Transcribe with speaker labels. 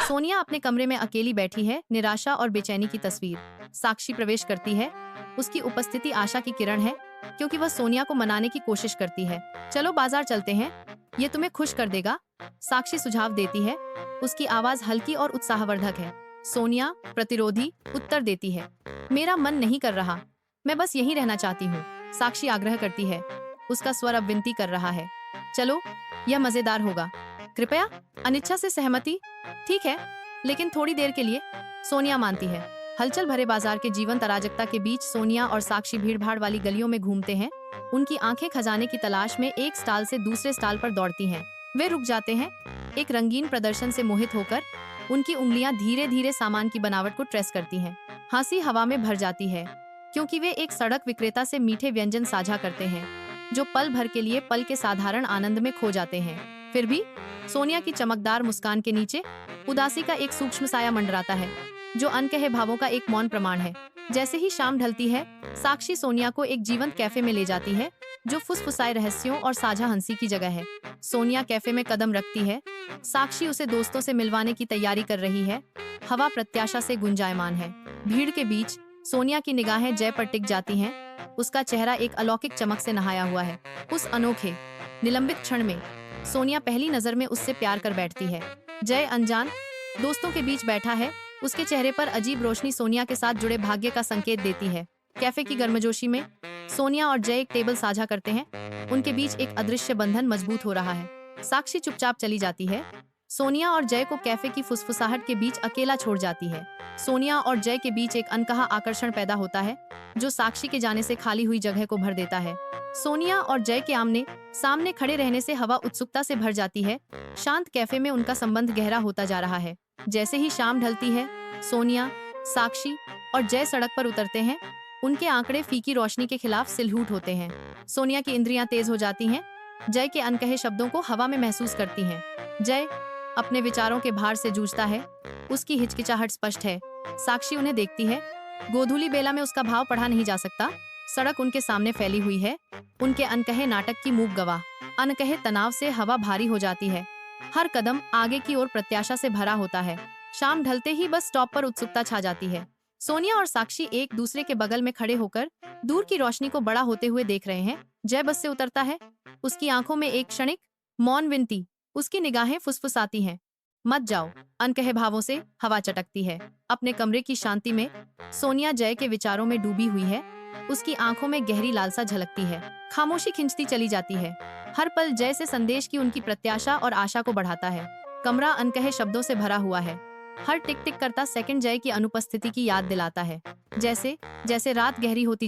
Speaker 1: सोनिया अपने कमरे में अकेली बैठी है, निराशा और बेचैनी की तस्वीर। साक्षी प्रवेश करती है। उसकी उपस्थिति आशा की किरण है, क्योंकि वह सोनिया को मनाने की कोशिश करती है। चलो बाजार चलते हैं, ये तुम्हें खुश कर देगा, साक्षी सुझाव देती है। उसकी आवाज हल्की और उत्साहवर्धक है। सोनिया प्रतिरोधी उत्तर देती है, मेरा मन नहीं कर रहा, मैं बस यहीं रहना चाहती हूँ। साक्षी आग्रह करती है। उसका स्वर अब विनती कर रहा है, चलो यह मजेदार होगा, कृपया। अनिच्छा से सहमति, ठीक है, लेकिन थोड़ी देर के लिए, सोनिया मानती है। हलचल भरे बाजार के जीवंत अराजकता के बीच सोनिया और साक्षी भीड़भाड़ वाली गलियों में घूमते हैं। उनकी आंखें खजाने की तलाश में एक स्टॉल से दूसरे स्टॉल पर दौड़ती हैं। वे रुक जाते हैं, एक रंगीन प्रदर्शन से मोहित होकर। उनकी उंगलियां धीरे धीरे सामान की बनावट को ट्रेस करती हैं। हंसी हवा में भर जाती है, क्योंकि वे एक सड़क विक्रेता से मीठे व्यंजन साझा करते हैं, जो पल भर के लिए पल के साधारण आनंद में खो जाते हैं। फिर भी सोनिया की चमकदार मुस्कान के नीचे उदासी का एक सूक्ष्म साया मंडराता है, जो अनकहे भावों का एक मौन प्रमाण है। जैसे ही शाम ढलती है, साक्षी सोनिया को एक जीवंत कैफे में ले जाती है, जो फुसफुसाए रहस्यों और साझा हंसी की जगह है। सोनिया कैफे में कदम रखती है। साक्षी उसे दोस्तों से मिलवाने की तैयारी कर रही है। हवा प्रत्याशा से गुंजायमान है। भीड़ के बीच सोनिया की निगाहें जय पर टिक जाती हैं। उसका चेहरा एक अलौकिक चमक से नहाया हुआ है। उस अनोखे निलंबित क्षण में सोनिया पहली नजर में उससे प्यार कर बैठती है। जय अनजान दोस्तों के बीच बैठा है। उसके चेहरे पर अजीब रोशनी सोनिया के साथ जुड़े भाग्य का संकेत देती है। कैफे की गर्मजोशी में सोनिया और जय एक टेबल साझा करते हैं। उनके बीच एक अदृश्य बंधन मजबूत हो रहा है। साक्षी चुपचाप चली जाती है। सोनिया और जय को कैफे की फुसफुसाहट के बीच अकेला छोड़ जाती है। सोनिया और जय के बीच एक अनकहा आकर्षण पैदा होता है, जो साक्षी के जाने से खाली हुई जगह को भर देता है। सोनिया और जय के आमने सामने खड़े रहने से हवा उत्सुकता से भर जाती है। शांत कैफे में उनका संबंध गहरा होता जा रहा है। जैसे ही शाम ढलती है, सोनिया, साक्षी और जय सड़क पर उतरते हैं। उनके आंकड़े फीकी रोशनी के खिलाफ सिलहूट होते हैं। सोनिया की इंद्रियां तेज हो जाती हैं। जय के अनकहे शब्दों को हवा में महसूस करती हैं। जय अपने विचारों के भार से जूझता है। उसकी हिचकिचाहट स्पष्ट है। साक्षी उन्हें देखती है। गोधूली बेला में उसका भाव पढ़ा नहीं जा सकता। सड़क उनके सामने फैली हुई है। उनके अनकहे नाटक की मूक गवाह। अनकहे तनाव से हवा भारी हो जाती है। हर कदम आगे की ओर प्रत्याशा से भरा होता है। शाम ढलते ही बस स्टॉप पर उत्सुकता छा जाती है। सोनिया और साक्षी एक दूसरे के बगल में खड़े होकर दूर की रोशनी को बड़ा होते हुए देख रहे हैं। जय बस से उतरता है। उसकी आंखों में एक क्षणिक मौन विनती। उसकी निगाहें फुसफुसाती हैं, मत जाओ। अनकहे भावों से हवा चटकती है। अपने कमरे की शांति में सोनिया जय के विचारों में डूबी हुई है। उसकी आंखों में गहरी लालसा झलकती है। खामोशी खिंचती चली जाती है। हर पल जय से संदेश की उनकी प्रत्याशा और आशा को बढ़ाता है। कमरा अनकहे शब्दों से भरा हुआ है। हर टिक टिक करता सेकंड जय की अनुपस्थिति की याद दिलाता है। जैसे जैसे रात गहरी होती